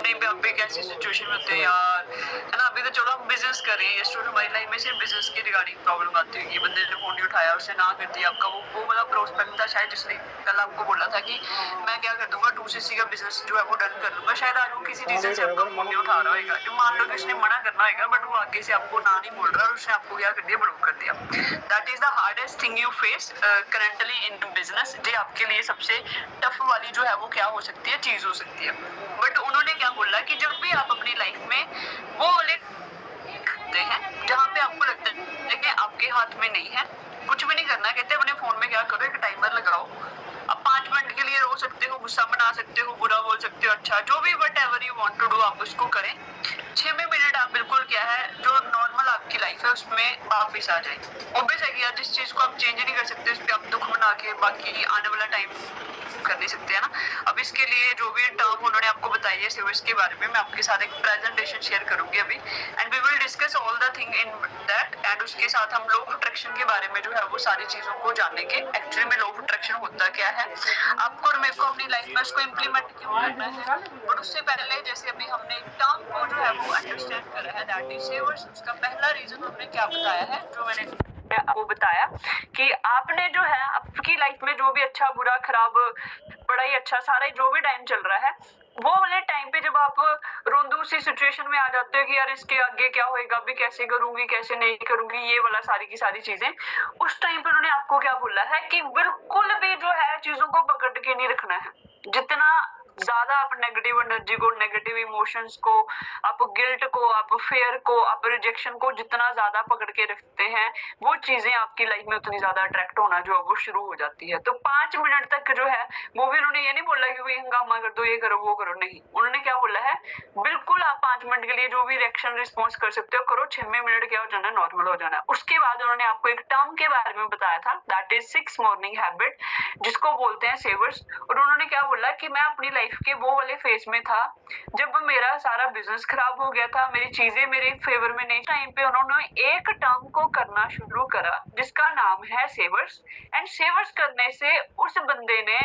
Time पे आप भी एक ऐसी सिचुएशन में होते हैं यार, है ना, अभी तो चलो हम बिजनेस कर रहे हैं, स्टूडेंट हमारी लाइफ में सिर्फ बिजनेस की रिगार्डिंग प्रॉब्लम आती है कि बंदे ने फोन नहीं उठाया, उसने ना कर दिया आपका वो वाला प्रोस्पेक्ट था शायद, जिसने कल आपको बोला था कि मैं क्या कर दूंगा 2cc का बिजनेस जो है वो डन कर लूंगा, शायद आज वो किसी रीजन से आपका फोन नहीं उठा रहा होगा, जो मान लो कि उसने मना करना होगा बट वो आगे से आपको ना नहीं बोल रहा और उसने आपको क्या कर दिया, ब्लॉक कर दिया। That is the hardest thing you face currently in business. ये आपके लिए सबसे टफ वाली जो है वो क्या हो सकती है, चीज हो सकती है। बट उन्होंने क्या बोला कि जब भी आप अपनी लाइफ में वो वाले हैं जहाँ पे आपको लगता है कि आपके हाथ में नहीं है, कुछ भी नहीं करना, कहते अपने फोन में क्या करो, एक टाइमर लगाओ, आप 5 मिनट के लिए रो सकते हो, गुस्सा मना सकते हो, बुरा बोल सकते हो, अच्छा जो भी whatever you want to do आप उसको करें। 6 मिनट आप बिल्कुल क्या है जो नॉर्मल आपकी लाइफ है उसमें वापिस आ जाए। ऑब्वियस है कि यार जिस चीज को आप चेंज नहीं कर सकते उस पर आप दुख मना के बाकी आने वाला टाइम कर नहीं सकते है ना। अब इसके लिए जो भी टर्म उन्होंने आपको बताई है सिविल्स के बारे में, मैं आपके साथ एक प्रेजेंटेशन शेयर करूंगी अभी, and we will discuss all the thing in that, and उसके साथ हम लॉ ऑफ अट्रैक्शन के बारे में जो है वो सारी चीजों को जानेंगे। एक्चुअली में लॉ ऑफ अट्रैक्शन होता क्या है, आपको और मेरे को अपनी लाइफ में उसको इम्प्लीमेंट क्यों करना है, बट उससे पहले जैसे अभी हमने टर्म को जो है वो अंडरस्टैंड करा है, दैट इज सेवर्स। उसका पहला रीजन हमने क्या बताया है, जो मैंने आपको बताया कि आपने जो है आपकी लाइफ में जो भी अच्छा बुरा खराब बड़ा ही अच्छा सारा जो भी टाइम चल रहा है, वो वाले टाइम पे जब आप रोंदू सी सिचुएशन में आ जाते हो कि यार इसके आगे क्या होएगा, भी कैसे करूंगी कैसे नहीं करूंगी, ये वाला सारी की सारी चीजें, उस टाइम पे उन्होंने आपको क्या बोला है कि बिल्कुल भी जो है चीजों को पकड़ के नहीं रखना है। जितना ज्यादा आप नेगेटिव एनर्जी को, नेगेटिव इमोशंस को, आप गिल्ट को, आप फेयर को, आप रिजेक्शन को जितना ज्यादा पकड़ के रखते हैं, वो चीजें आपकी लाइफ में उतनी ज्यादा अट्रैक्ट होना जो है वो शुरू हो जाती है। तो 5 मिनट तक जो है वो भी उन्होंने ये नहीं बोला कि कोई हंगामा कर दो, ये करो वो करो, नहीं, उन्होंने क्या बोला है, बिल्कुल आप 5 मिनट के लिए जो भी रिएक्शन रिस्पॉन्स कर सकते हो करो, 6वें मिनट क्या हो जाना, नॉर्मल हो जाना। उसके बाद उन्होंने आपको एक टर्म के बारे में बताया था, दैट इज 6 मॉर्निंग हैबिट, जिसको बोलते हैं सेवर्स। और उन्होंने क्या बोला कि मैं अपनी लाइफ के वो वाले फेज में था जब मेरा सारा बिजनेस खराब हो गया था, मेरी चीजें मेरे फेवर में नहीं, टाइम पे उन्होंने एक टर्म को करना शुरू करा जिसका नाम है सेवर्स। एंड सेवर्स करने से उस बंदे ने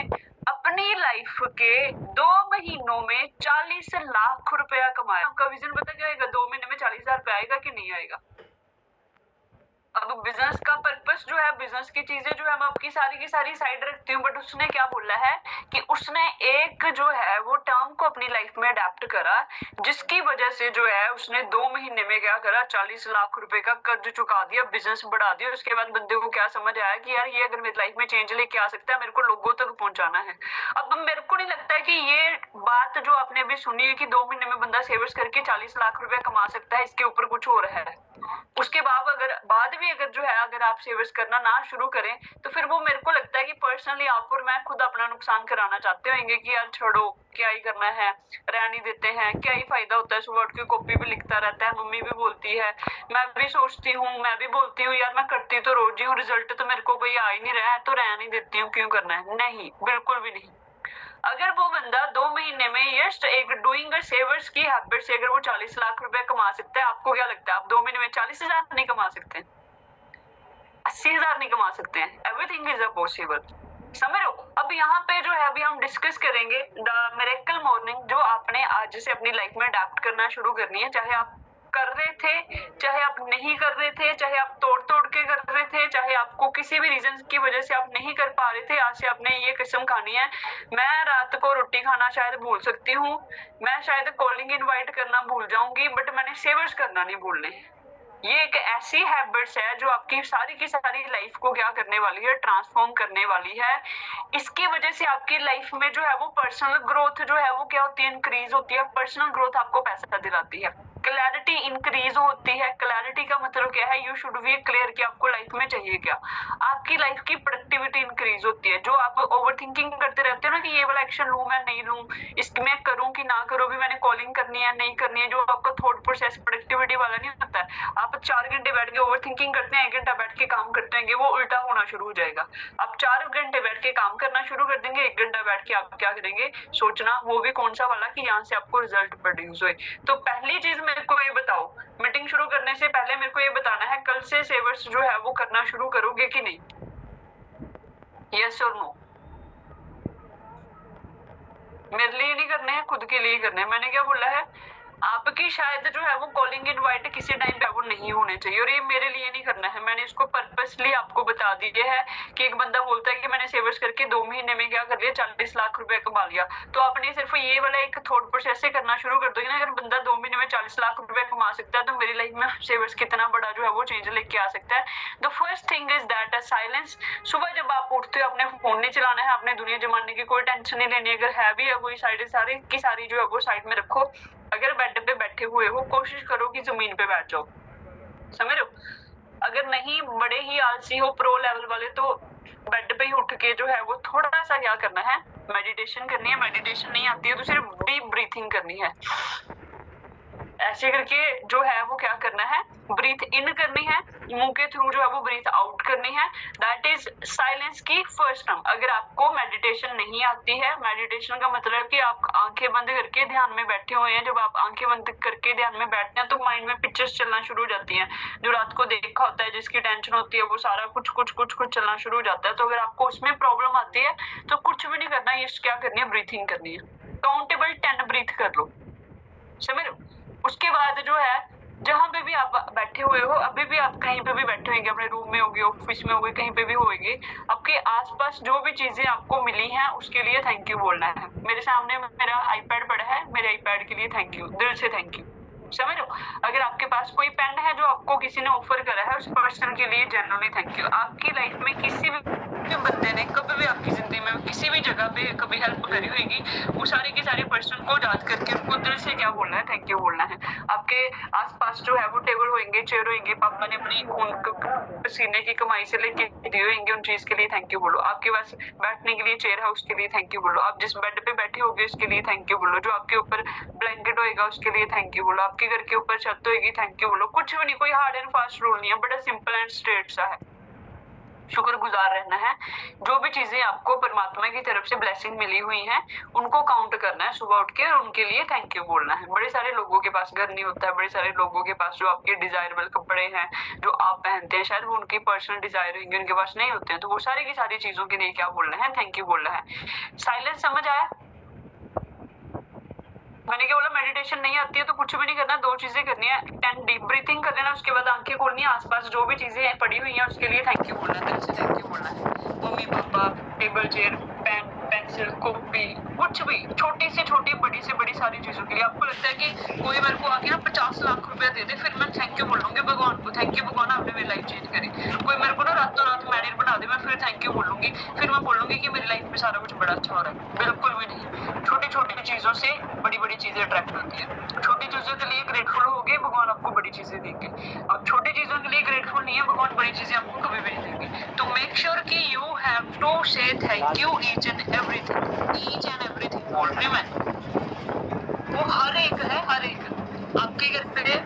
अपनी लाइफ के 2 महीनों में 40 लाख रुपया कमाया। आपका विजन पता क्या आएगा, 2 महीने में 40,000 रुपया आएगा कि नहीं आएगा। अब बिजनेस का पर्पस जो है, बिजनेस की चीजें जो है मैं आपकी सारी की सारी साइड रखती हूँ, बट उसने क्या बोला है कि उसने एक जो है वो टर्म को अपनी लाइफ में अडेप्ट करा, जिसकी वजह से जो है उसने 2 महीने में क्या करा, 40 लाख रुपए का कर्ज चुका दिया, बिजनेस बढ़ा दिया। उसके बाद बंदे को क्या समझ आया कि यार ये अगर मेरी लाइफ में चेंज लेके आ सकता है, मेरे को लोगों तक पहुंचाना है। अब मेरे को नहीं लगता है कि ये बात जो आपने अभी सुनी है कि 2 महीने में बंदा सेवर्स करके 40 लाख रुपया कमा सकता है, इसके ऊपर कुछ और है। उसके बाद भी अगर जो है अगर आप सेवर्स करना ना शुरू करें तो फिर वो मेरे को लगता है कि पर्सनली आप और मैं खुद अपना नुकसान कराना चाहते होंगे कि यार छोड़ो, क्या ही करना है, रहने देते हैं, क्या ही फायदा होता है, सुबह उठ के कॉपी भी लिखता रहता है, मम्मी भी बोलती है, मैं भी सोचती हूँ, मैं भी बोलती हूँ यार मैं करती तो रोज ही हूँ, रिजल्ट तो मेरे को कोई आ ही नहीं रहा है, तो रहने देती हूँ, क्यों करना है। नहीं, बिल्कुल भी नहीं। अगर वो बंदा 2 महीने में जस्ट एक डूइंग सेवर्स की हैबिट से अगर वो 40 लाख रुपए कमा सकता है, आपको क्या लगता है आप 2 महीने में 40,000 नहीं कमा सकते, 80,000 नहीं कमा सकते हैं। एवरीथिंग इज पॉसिबल, समझ रहे हो। अब यहाँ पे जो है अभी हम डिस्कस करेंगे द मिरेकल मॉर्निंग, जो आपने आज से अपनी लाइफ में अडैप्ट करना शुरू करनी है, चाहे आप कर रहे थे, चाहे आप नहीं कर रहे थे, चाहे आप तोड़ तोड़ के कर रहे थे, चाहे आपको किसी भी रीजन की वजह से आप नहीं कर पा रहे थे। आज से आपने ये कसम खानी है, मैं रात को रोटी खाना शायद भूल सकती हूँ, मैं शायद कॉलिंग इनवाइट करना भूल जाऊंगी, बट मैंने सेवर्स करना नहीं भूलने। ये एक ऐसी हैबिट्स है जो आपकी सारी की सारी लाइफ को क्या करने वाली है, ट्रांसफॉर्म करने वाली है। इसकी वजह से आपकी लाइफ में जो है वो पर्सनल ग्रोथ जो है वो क्या होती है, इंक्रीज होती है। पर्सनल ग्रोथ आपको पैसा दिलाती है, क्लैरिटी इंक्रीज होती है। क्लैरिटी का मतलब क्या है, यू शुड बी क्लियर कि आपको लाइफ में चाहिए क्या। आपकी लाइफ की प्रोडक्टिविटी इंक्रीज होती है। जो आप ओवर थिंकिंग करते रहते हो ना कि ये वाला एक्शन लूं मैं नहीं लूं, इसमें करूं कि ना करूं, भी मैंने कॉलिंग करनी है नहीं करनी है, जो आपका थॉट प्रोसेस प्रोडक्टिविटी वाला नहीं होता है। आप 4 घंटे बैठ के ओवर थिंकिंग करते हैं, 1 घंटा बैठ के काम करते हैं, वो उल्टा होना शुरू हो जाएगा। आप 4 घंटे बैठ के काम करना शुरू कर देंगे, 1 घंटा बैठ के आप क्या करेंगे, सोचना, वो भी कौन सा वाला कि यहाँ से आपको रिजल्ट प्रोड्यूस होए। तो पहली चीज मेरे को ये बताओ, मीटिंग शुरू करने से पहले मेरे को ये बताना है, कल से सेवर्स जो है वो करना शुरू करोगे कि नहीं, यस और नो। मेरे लिए नहीं करने हैं, खुद के लिए करने हैं। मैंने क्या बोला है, आपकी शायद जो है वो कॉलिंग इनवाइट किसी टाइम पे वो नहीं होने चाहिए, और ये मेरे लिए नहीं करना है। मैंने इसको पर्पसली आपको बता दिया है कि एक बंदा बोलता है कि मैंने सेवर्स करके 2 महीने में क्या कर लिया, 40 लाख रुपए कमा लिया। तो आपने सिर्फ ये वाला एक थॉट प्रोसेस से करना शुरू कर दोगे ना, अगर बंदा 2 महीने में 40 लाख रुपए कमा सकता है तो मेरी लाइफ में सेवर्स कितना बड़ा जो है वो चेंज लेके आ सकता है। The first thing is that silence. सुबह जब आप उठते हो अपने फोन नहीं चलाना है, अपने दुनिया जमाने की कोई टेंशन नहीं लेनी, अगर है भी है कोई साइड सारी की सारी जो है वो साइड में रखो। अगर बेड पे बैठे हुए हो कोशिश करो कि जमीन पे बैठ जाओ, समझ रहे हो। अगर नहीं बड़े ही आलसी हो प्रो लेवल वाले तो बेड पे ही उठ के जो है वो थोड़ा सा क्या करना है, मेडिटेशन करनी है। मेडिटेशन नहीं आती है तो सिर्फ डीप ब्रीथिंग करनी है। ऐसे करके जो है वो क्या करना है, ब्रीथ इन करनी है, मुंह के थ्रू जो है वो ब्रीथ आउट करनी है। दैट इज साइलेंस की फर्स्ट टर्म। अगर आपको मेडिटेशन नहीं आती है, मेडिटेशन का मतलब कि आप आंखें बंद करके ध्यान में बैठे हुए हैं। जब आप आंखें बंद करके ध्यान में बैठते हैं तो माइंड में पिक्चर्स चलना शुरू हो जाती हैं, जो रात को देखा होता है, जिसकी टेंशन होती है, वो सारा कुछ चलना शुरू हो जाता है। तो अगर आपको उसमें प्रॉब्लम आती है तो कुछ भी नहीं करना, ये क्या करनी है, ब्रीथिंग करनी है। काउंटेबल 10 ब्रीथ कर लो, समझ लो। उसके बाद जो है जहां पे भी आप बैठे हुए हो, अभी भी आप कहीं पे भी बैठे होंगे, अपने रूम में होगे, ऑफिस में होगे, कहीं पे भी होंगे, आपके आसपास जो भी चीजें आपको मिली हैं उसके लिए थैंक यू बोलना है। मेरे सामने मेरा आईपैड पड़ा है, मेरे आईपैड के लिए थैंक यू, दिल से थैंक यू, समझ लो। अगर आपके पास कोई पेन है जो आपको किसी ने ऑफर करा है, उस पर्सन के लिए जेन्युइनली थैंक यू। आपकी लाइफ में किसी भी बंदे ने कभी भी आपकी जिंदगी में किसी भी जगह पे कभी हेल्प करी होगी, वो सारे के सारे पर्सन को याद करके उनको दिल से क्या बोलना है, थैंक यू बोलना है। आपके आसपास जो है वो टेबल होंगे, चेयर होंगे, पापा ने अपनी खून पसीने की कमाई से लेके दिए होंगे, उन चीज के लिए थैंक यू बोलो। आपके पास बैठने के लिए चेयर है, उसके लिए थैंक यू बोलो। आप जिस बेड पे बैठे होगे उसके लिए थैंक यू बोलो। जो आपके ऊपर ब्लैंकेट होएगा उसके लिए थैंक यू बोलो। आपके घर के ऊपर छत होगी, थैंक यू बोलो। कुछ भी नहीं, कोई हार्ड एंड फास्ट रूल नहीं है, बड़ा सिंपल एंड स्ट्रेट सा है। शुक्रगुजार रहना है। जो भी चीजें आपको परमात्मा की तरफ से ब्लेसिंग मिली हुई हैं उनको काउंट करना है सुबह उठ के, और उनके लिए थैंक यू बोलना है। बड़े सारे लोगों के पास घर नहीं होता है, बड़े सारे लोगों के पास जो आपके डिजायरेबल कपड़े हैं जो आप पहनते हैं, शायद वो उनकी पर्सनल डिजायर होंगे, उनके पास नहीं होते हैं, तो वो सारी की सारी चीजों के लिए क्या बोलना है, थैंक यू बोलना है। साइलेंस समझ आया। मैंने क्या बोला, मेडिटेशन नहीं आती है तो कुछ भी नहीं करना, 2 चीजें करनी है, 10 डीप ब्रीथिंग कर लेना, उसके बाद आंखें खोलनी है, आसपास जो भी चीजें पड़ी हुई हैं उसके लिए थैंक यू बोलना है, दिल से थैंक यू बोलना है। Mummy papa, table chair, pen pencil copy, कुछ भी, छोटी से छोटी बड़ी से बड़ी सारी चीजों के लिए। आपको लगता है कि कोई मेरे को आके ना 50 लाख रुपया दे दे, फिर मैं थैंक यू बोलूंगी भगवान को, थैंक यू भगवान आपने मेरी लाइफ चेंज करी। कोई मेरे को ना रातों रात मैरिड बना दे, मैं फिर थैंक यू बोलूंगी, फिर मैं बोलूंगी कि मेरी लाइफ में सारा कुछ बड़ा अच्छा हो रहा है। बिल्कुल भी नहीं। छोटी छोटी चीजों से बड़ी बड़ी चीजें अट्रैक्ट होती है। छोटी चीजों के लिए ग्रेटफुल होगे, भगवान आपको बड़ी चीजें देंगे। अब छोटी चीजों के लिए ग्रेटफुल नहीं है, भगवान बड़ी चीजें आपको कभी भी नहीं देंगे। तो मेक श्योर कि यू हैव टू से thank you each and everything बोल रही मैं। वो हर एक है, हर एक आपके घर पे।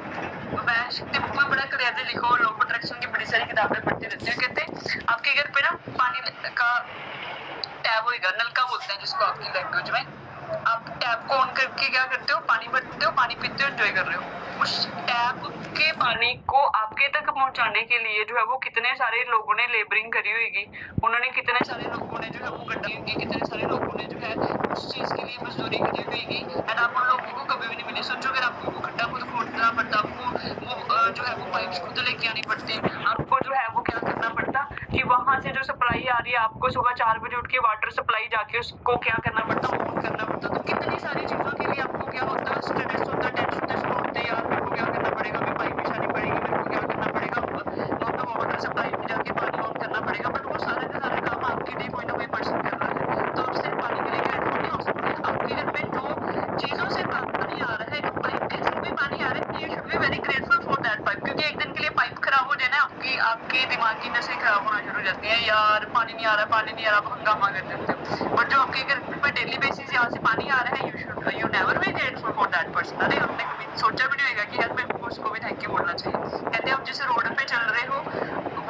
मैं शक्ति बुक में बड़ा क्लियरली लिखो, लॉ ऑफ अट्रैक्शन की बड़ी सारी किताबें पढ़ती रहती हूँ। कहते आपके घर पे ना पानी का टैब होएगा, नलका बोलते हैं जिसको आपकी लैंग्वेज में। आप टैब को ऑन करके क्या करते हो, पानी भरते हो, पानी पीते हो, एंजॉय कर रहे हो। उस टैब के पानी को आपके तक पहुंचाने के लिए जो है वो कितने सारे लोगों ने लेबरिंग करी होगी, उन्होंने कितने सारे लोगों ने जो है वो गड्ढा होगी, कितने सारे लोगों ने जो है उस चीज के लिए मजदूरी करी होगी, एंड आप उन लोगों को कभी भी नहीं मिले। सोचो अगर आपको वो गड्ढा खुद खोदना पड़ता, आपको वो जो है वो पाइप खुद लेके आनी पड़ती, आपको जो है वो क्या करना पड़ता कि वहां से जो सप्लाई आ रही है आपको सुबह 4 बजे उठ के वाटर सप्लाई जाके उसको क्या करना पड़ता, ऑन करना पड़ता। तो कितनी सारी चीजों के लिए आपको क्या होता है, स्ट्रेस होता है, टेंशन होते हैं, यार मेरे को क्या करना पड़ेगा, मैं पाइप बिछानी पड़ेगी, मेरे को क्या करना पड़ेगा, वहां पे वाटर सप्लाई में जाके पानी ऑन करना पड़ेगा। बट वो सारे का सारा काम आपके लिए कोई ना कोई पर्सन कर रहा है। तो आप सिर्फ पानी के लिए ग्रेटफुल नहीं हो सकते। आपके घर में जो चीजों से पानी आ रहा है, जो पाइप के थ्रू भी पानी आ रहा है, you should be very grateful for that pipe. क्योंकि एक दिन के लिए पाइप खराब हो जाए ना, आपकी दिमाग की नसें खराब होना शुरू हो जाती है, यार पानी नहीं आ रहा, पानी नहीं आ रहा, आप हंगामा कर देते हो। बट जो आपके घर पे डेली बेसिस यहाँ से पानी आ रहा है, you never be grateful for that person. अरे आपने कभी सोचा भी नहीं होगा कि यार मेरे को उसको भी थैंक यू बोलना चाहिए। कहते हैं आप जिस रोड पे चल रहे हो,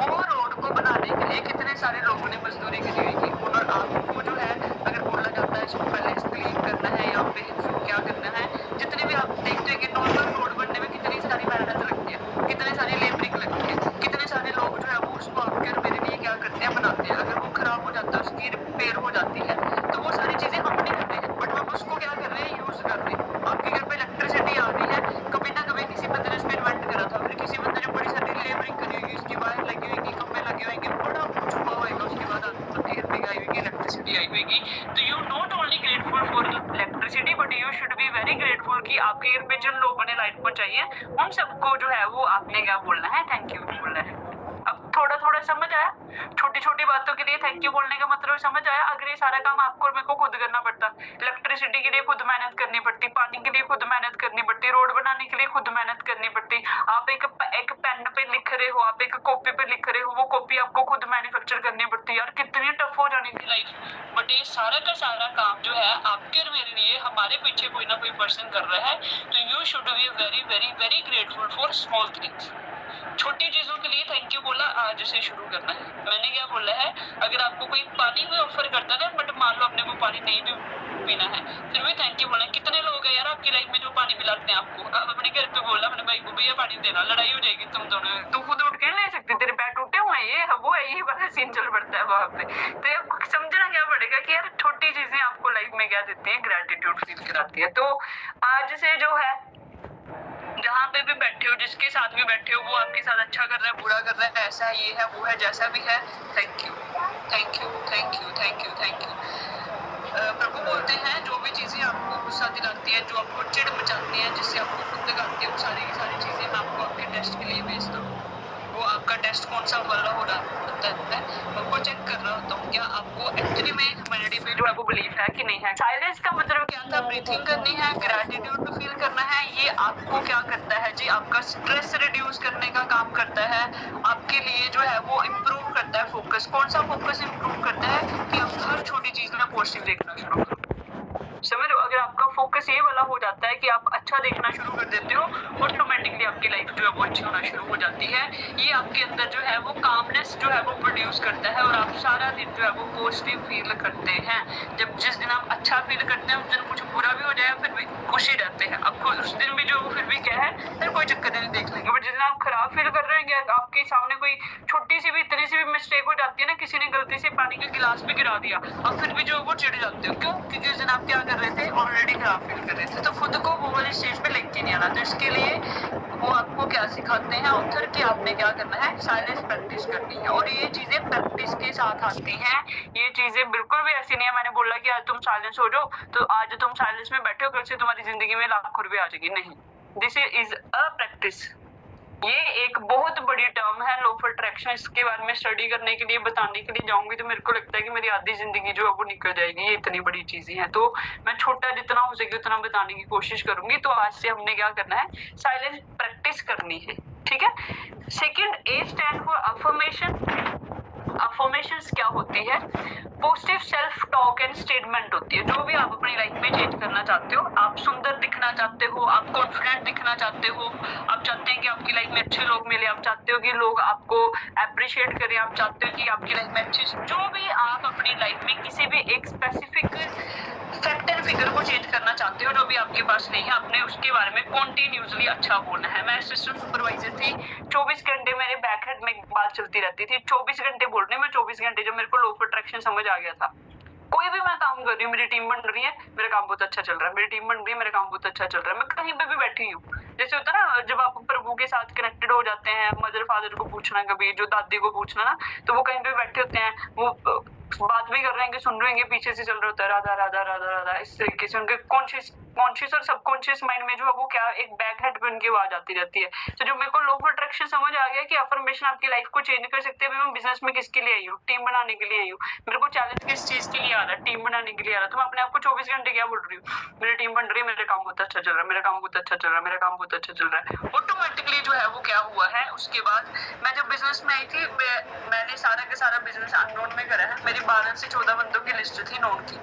वो रोड को बनाने के लिए कितने सारे लोगों ने मजदूरी करी होगी, और आपको जो है अगर बोला जाता है इसको पहले क्लीन करना है या पे क्या करना है, जितने भी आप देखते हैं कि नॉर्मल रोड बनने में कितनी सारी मेहनत लगती है, कितने सारी लेबरिंग लगती है, कितने सारे लोग जो है वो उसको आपके और मेरे लिए क्या करते हैं, बनाते हैं। अगर वो खराब हो जाता है, उसकी रिपेयर हो जाती है, तो वो सारी चीजें हम नहीं करते हैं, बट हम उसको ग्रेटफुल कि आपके घर पे जिन लोगों ने लाइट पहुंचाई है उन सबको जो है वो आपने क्या बोलना है, थैंक यू बोलना है। अब थोड़ा थोड़ा समझ आया, छोटी छोटी बातों के लिए थैंक यू बोलने का मतलब समझ आया। अगर ये सारा काम आपको और मेरे को खुद करना पड़ता, इलेक्ट्रिसिटी के लिए खुद मेहनत करनी पड़ती, पानी के लिए खुद मेहनत करनी पड़ती, रोड बनाने के लिए खुद मेहनत करनी पड़ती, आप एक पेन पे लिख रहे हो, आप एक कॉपी पे लिख रहे हो, वो कॉपी आपको खुद मैन्युफैक्चर करनी पड़ती, यार कितनी टफ हो जानी थी लाइफ। बट ये सारा का सारा काम जो है आपके और मेरे लिए हमारे पीछे कोई ना कोई पर्सन कर रहा है। तो you should be very very very grateful for small things. छोटी चीजों के लिए थैंक यू बोला आज से शुरू करना है। मैंने क्या बोला है, अगर आपको कोई पानी भी ऑफर करता है ना, बट मान लो अपने को पानी नहीं भी पीना है, फिर भी थैंक यू बोलना है। कितने लोग हैं यार आपकी लाइफ में जो पानी पिलाते हैं आपको। अब अपने घर पे बोला अपने भाई को भैया पानी देना, लड़ाई हो जाएगी तुम दोनों, तू खुद उठ के ले सकती, तेरे पैर टूटे हुए हैं, ये वो है, यही वाला सीन चल पड़ता है वहां पे। तो आपको समझना क्या पड़ेगा कि यार छोटी चीजें आपको लाइफ में क्या देती है, ग्रेटिट्यूड फील कराती है। तो आज से जो है जहाँ पे भी बैठे हो, जिसके साथ भी बैठे हो, वो आपके साथ अच्छा कर रहा है, बुरा कर रहा है, ऐसा है, ये है, वो है, जैसा भी है, thank you thank you thank you thank you thank you. प्रभु बोलते हैं जो भी चीजें आपको गुस्सा दिलाती है, जो आपको चिढ़ मचाती है, जिससे आपको खुद लगाती है, वो सारी की सारी चीजें मैं आपको आपके टेस्ट के लिए भेजता हूँ। वो आपका टेस्ट कौन सा वाला हो रहा होता है, आपको चेक कर रहा होता हूँ क्या आपको एक्चुअली में ह्यूमैनिटी पे जो है वो बिलीफ है कि नहीं है। साइलेंस का मतलब क्या था, ब्रीथिंग करनी है, ग्रेटिट्यूड फील करना है। ये आपको क्या करता है जी, आपका स्ट्रेस रिड्यूस करने का काम करता है, आपके लिए जो है वो इम्प्रूव करता है फोकस। कौन सा फोकस इम्प्रूव करता है कि आप हर छोटी चीज में पॉजिटिव देखना शुरू करो। समझ लो, अगर आपका फोकस ये वाला हो जाता है कि आप अच्छा देखना शुरू कर देते हो, ऑटोमेटिकली आपकी लाइफ जो है वो अच्छी होना शुरू हो जाती है। ये आपके अंदर जो है वो कामनेस जो है वो प्रोड्यूस करता है और आप सारा दिन जो है वो पॉजिटिव फील करते हैं। जब जिस दिन आप अच्छा फील करते हैं उस दिन कुछ बुरा भी हो जाए फिर भी खुशी रहते हैं, आपको उस दिन भी जो फिर भी क्या है, फिर कोई चक्कर नहीं, देख लेंगे। बट जिस दिन आप खराब फील कर रहे हैं, आपके सामने कोई छोटी सी भी इतनी सी भी मिस्टेक हो जाती है ना, किसी ने गलती से पानी का गिलास भी गिरा दिया, आप फिर भी जो वो चिढ़ जाते हो। क्यों? क्योंकि उस दिन आप क्या कर रहे थे, ऑलरेडी खराब फील कर रहे थे। तो खुद को वो वाली स्टेज पे लेके नहीं आना। तो इसके लिए वो आपको क्या सिखाते हैं ऑथर कि आपने क्या करना है, साइलेंस प्रैक्टिस करनी है। और ये चीजें प्रैक्टिस के साथ आती हैं, ये चीजें बिल्कुल भी ऐसी नहीं है मैंने बोला कि आज तुम साइलेंस हो जाओ तो आज तुम साइलेंस में बैठे हो, कल से तुम्हारी जिंदगी में लाखों रुपए आ जाएगी, नहीं। This is a practice. ये एक बहुत बड़ी टर्म है लॉ ऑफ अट्रैक्शन। इसके बारे में स्टडी करने के लिए, बताने के लिए जाऊंगी तो मेरे को लगता है कि मेरी आधी जिंदगी जो है वो निकल जाएगी। ये इतनी बड़ी चीजें हैं, तो मैं छोटा जितना हो सके उतना बताने की कोशिश करूंगी। तो आज से हमने क्या करना है, साइलेंस प्रैक्टिस करनी है, ठीक है। Second, A stand for affirmation. Affirmations क्या होती है, positive self talk and statement होती है। जो भी आप अपनी लाइफ में चेंज करना चाहते हो, आप सुंदर दिखना चाहते हो, आप कॉन्फिडेंट दिखना चाहते हो, आप चाहते हैं कि आपकी लाइफ में अच्छे लोग मिले, आप चाहते हो कि लोग आपको अप्रिशिएट करें, आप चाहते हो कि आपकी लाइफ में अच्छे, जो भी आप अपनी लाइफ में किसी भी एक स्पेसिफिक फैक्ट एंड फिगर को चेंज करना चाहते हो, जो भी आपके पास नहीं है, आपने उसके बारे में कॉन्टिन्यूसली अच्छा बोलना है। मैं असिस्टेंट सुपरवाइजर थी, 24 घंटे मेरे बैक हेड में बात चलती रहती थी, 24 घंटे बोलने में, 24 घंटे जब मेरे को लॉ ऑफ अट्रैक्शन समझ आ गया था। कोई भी मैं काम कर रही हूँ, मेरी टीम बन रही है, मेरा काम बहुत अच्छा चल रहा है, मेरी टीम बन रही है, मेरा काम बहुत अच्छा चल रहा है, मैं कहीं पे भी बैठी हूँ। जैसे होता है ना, जब आप प्रभु के साथ कनेक्टेड हो जाते हैं, मदर फादर को पूछना, कभी जो दादी को पूछना ना, तो वो कहीं पे बैठे होते हैं, वो बात भी कर रहे हैं, सुन रहे हैं, पीछे से चल रहा होता है राधा राधा राधा राधा, इस तरीके से उनके कॉन्शियस और सबकॉन्शियस माइंड में जो है वो क्या एक बैक हेड पे उनकी आवाज आती रहती है। तो जो मेरे को लॉ ऑफ अट्रैक्शन समझ आ गया कि अफर्मेशन आपकी लाइफ को चेंज कर सकते हैं। मैं बिजनेस में किसके लिए आई हूँ, टीम बनाने के लिए आई हूँ। मेरे को चैलेंज किस चीज के लिए आ रहा है, टीम बनाने के लिए आ रहा है। तो मैं अपने आप को 24 घंटे क्या बोल रही हूँ, मेरी टीम बन रही है, मेरा काम बहुत अच्छा चल रहा है, मेरा काम बहुत अच्छा चल रहा है, मेरा काम बहुत अच्छा चल रहा है। ऑटोमेटिकली जो है वो क्या हुआ है, उसके बाद मैं जब बिजनेस में आई थी, मैंने सारा का सारा बिजनेस अननोन में करा है। मेरी 12 से 14 बंदों की लिस्ट थी नोन की।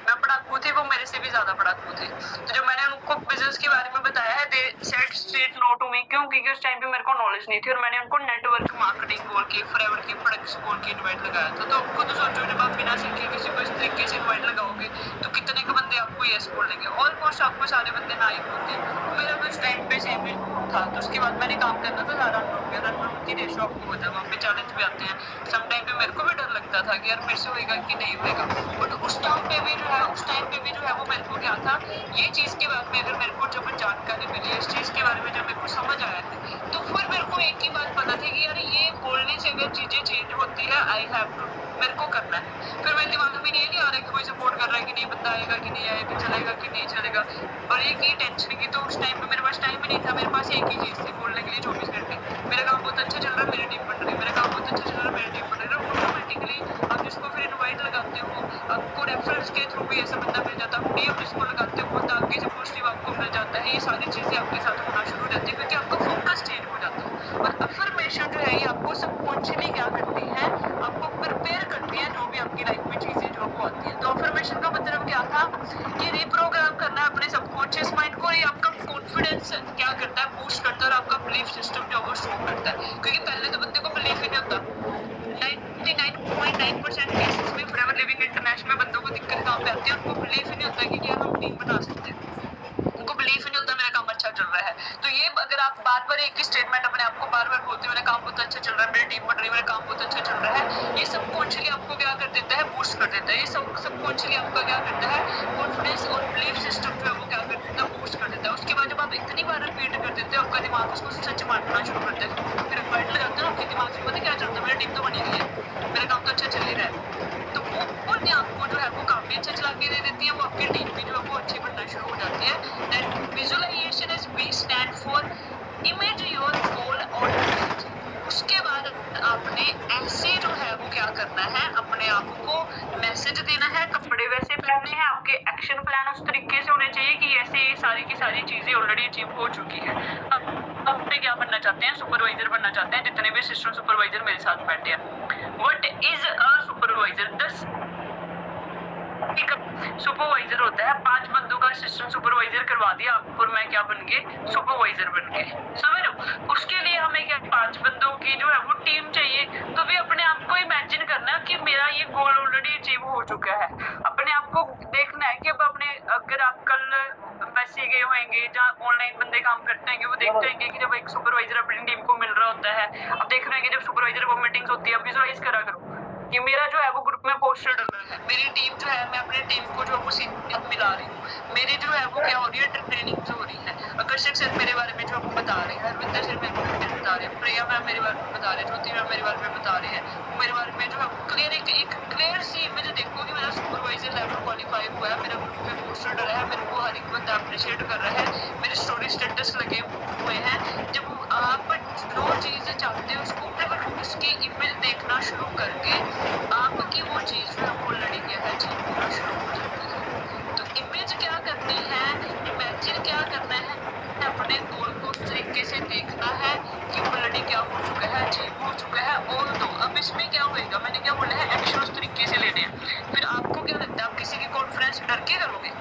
मैं पढ़ाकू थी, वो मेरे से भी ज्यादा पढ़ाकू थे। तो जब मैंने उनको बिजनेस के बारे में बताया है, they said straight no to me. क्यों? क्योंकि उस टाइम पे मेरे को नॉलेज नहीं थी और मैंने उनको नेटवर्क मार्केटिंग बोल के, फॉरएवर के प्रोडक्ट्स बोल के इनवाइट लगाया था। तो खुद सोचो, जब आप बिना सीखे किसी को इस तरीके से इनवाइट लगाओगे तो कितने के बंदे आपको यस बोलेंगे। ऑलमोस्ट आपको सारे बंदे ना ही बोलते हैं। मेरा भी उस टाइम पे सेम था। तो उसके बाद मैंने काम करना था सारा अननोन की रेशो आपको होता है, वहाँ पे चैलेंज भी आते हैं। सम टाइम पे मेरे को भी डर लगता था कि यार मेरे से होएगा कि नहीं होएगा। बट उस टाइम पे भी जो है वो मेरे को क्या था, ये चीज के बारे में अगर मेरे को जब जानकारी मिली, इस चीज के बारे में जब मेरे को समझ आया है, तो फिर मेरे को एक ही बात पता थी कि यार ये बोलने से अगर चीजें चेंज होती है, आई हैव टू, मेरे को करना है। फिर मेरे दिमाग में ये नहीं आ रहा है कि कोई सपोर्ट कर रहा है कि नहीं, बंदा आएगा कि नहीं आएगा, चलेगा कि नहीं चलेगा, और एक ही टेंशन की। तो उस टाइम पे मेरे पास टाइम ही नहीं था, मेरे पास एक ही चीज थी बोलने के लिए 24 घंटे, मेरा काम बहुत अच्छा चल रहा है, मेरी टीम बन रही है, मेरा काम बहुत अच्छा चल रहा है, मेरी टीम बन रही है। ऑटोमेटिकली आप जिसको फिर इन्वाइट लगाते हो, आपको रेफरेंस के थ्रू भी ऐसा बंदा मिल जाता है, डीएम जिसको लगाते हो बहुत आगे से पॉजिटिव आपको मिल जाता है। ये सारी चीजें आपके साथ होना शुरू हो जाती है क्योंकि आपका फोकस चेंज हो जाता है। और अफर्मेशन जो है ये आपको सबकॉन्शियसली क्या करती है, आपको प्रिपेयर करती है जो भी आपकी लाइफ में चीजें जो आपको आती है। तो अफर्मेशन का मतलब क्या था, ये रिप्रोग्राम करना है अपने सबकॉन्शियस माइंड को। ये आपका कॉन्फिडेंस क्या करता है, बूस्ट करता है, और आपका बिलीफ सिस्टम जो है वो स्ट्रॉन्ग करता है। क्योंकि पहले तो बंदे को बिलीफ ही नहीं होता। 99.9% केसेस में फॉरएवर लिविंग इंटरनेशनल में बंदों को दिक्कत कहाँ पे आती है, उनको बिलीफ ही नहीं होता कि यार हम टीम बना सकते हैं, उनको बिलीफ ही नहीं होता मेरा काम अच्छा चल रहा है। तो ये अगर आप बार बार एक ही स्टेटमेंट अपने आप को बार बार बोलते हो, मेरा काम बहुत अच्छा चल रहा है, मेरी टीम बन रही है, मेरा काम बहुत अच्छा चल रहा है, ये सबकॉन्शियसली आपको क्या कर देता है, बूस्ट कर देता है। ये सबकॉन्शियसली आपका क्या करता है, कॉन्फिडेंस और बिलीफ सिस्टम जो है वो क्या कर देता है, बूस्ट कर देता है। उसके बाद जब आप इतनी बार रिपीट कर देते हो, आपका दिमाग उसको सच मानना शुरू कर देता है। फिर फाइट लगाते हो, आपके दिमाग में पता क्या चलता है, मेरी टीम तो बनी हुई है, मेरा काम तो अच्छा चल ही रहा है। तो वो अपने आपको जो है वो काम भी अच्छा चला के दे देती है, वो आपकी टीम भी जो है वो अच्छी बनना शुरू हो जाती है। That visualization is we stand for image your goal और ड्रीम्स। उसके बाद आपने ऐसे जो है वो क्या करना है, अपने आप को मैसेज देना है, कपड़े वैसे पहनने हैं, आपके एक्शन प्लान उस तरीके से होने चाहिए कि ऐसे ये सारी की सारी चीजें ऑलरेडी अचीव हो चुकी है। अब अपने क्या बनना चाहते हैं, सुपरवाइजर बनना चाहते हैं। जितने भी असिस्टेंट सुपरवाइजर मेरे साथ बैठे हैं, what is a supervisor? Supervisor होता है 5 बंदों का असिस्टेंट सुपरवाइजर करवा दिया आपको, और मैं क्या बन गए, सुपरवाइजर बन गए। समझ लो, उसके लिए हमें क्या 5 बंदों की जो है वो टीम चाहिए। तो भी अपने आप को इमेजिन करना कि मेरा ये गोल ऑलरेडी अचीव हो चुका है। अपने आप को देखना है कि अब अपने, अगर आप कल वैसे गए होंगे जहाँ ऑनलाइन बंदे काम करते हैं, वो देखते हैं कि जब एक सुपरवाइजर अपनी टीम को मिल रहा होता है, अब देख रहे हैं कि जब सुपरवाइजर को मीटिंग्स होती है, विजुअलाइज करा करो कि मेरा जो है वो ग्रुप में पोस्टर डल रहा है, मेरी टीम जो है, मैं अपनी टीम को जो है वो सीनियर मिला रही हूँ, मेरी जो है वो क्या हो रही है, ट्रेनिंग हो रही है। आकर्षक सर मेरे बारे में जो है वो बता रहे हैं, हरविंदर सर मेरे बारे में बता रहे हैं, प्रिया मैम मेरे बारे में बता रहे हैं, ज्योति मैम मेरे बारे में बता रहे हैं। मेरे बारे में जो है क्लियर एक क्लियर सी इमेज देखो कि मेरा सुपरवाइजर लेवल क्वालिफाई हुआ है, मेरे ग्रुप में पोस्टर डला है, मेरे को हर एक बंदा अप्रिशिएट कर रहा है, मेरे स्टोरी स्टेटस लगे हुए हैं। जब आप जो चीज चाहते हो उसको उसकी इमेज देखना शुरू करके आपकी वो चीज जो है वो ऑलरेडी क्या है, अचीव होना शुरू हो जाती है। तो इमेज क्या करनी है, इमेजिन क्या करना है, अपने गोल को उस तरीके से देखना है कि ऑलरेडी क्या हो चुका है, अचीव हो चुका है। और तो अब इसमें क्या होएगा, मैंने क्या बोला है, एक्शन उस तरीके से लेने हैं। फिर आपको क्या लगता है, आप किसी की कॉन्फ्रेंस डर के करोगे?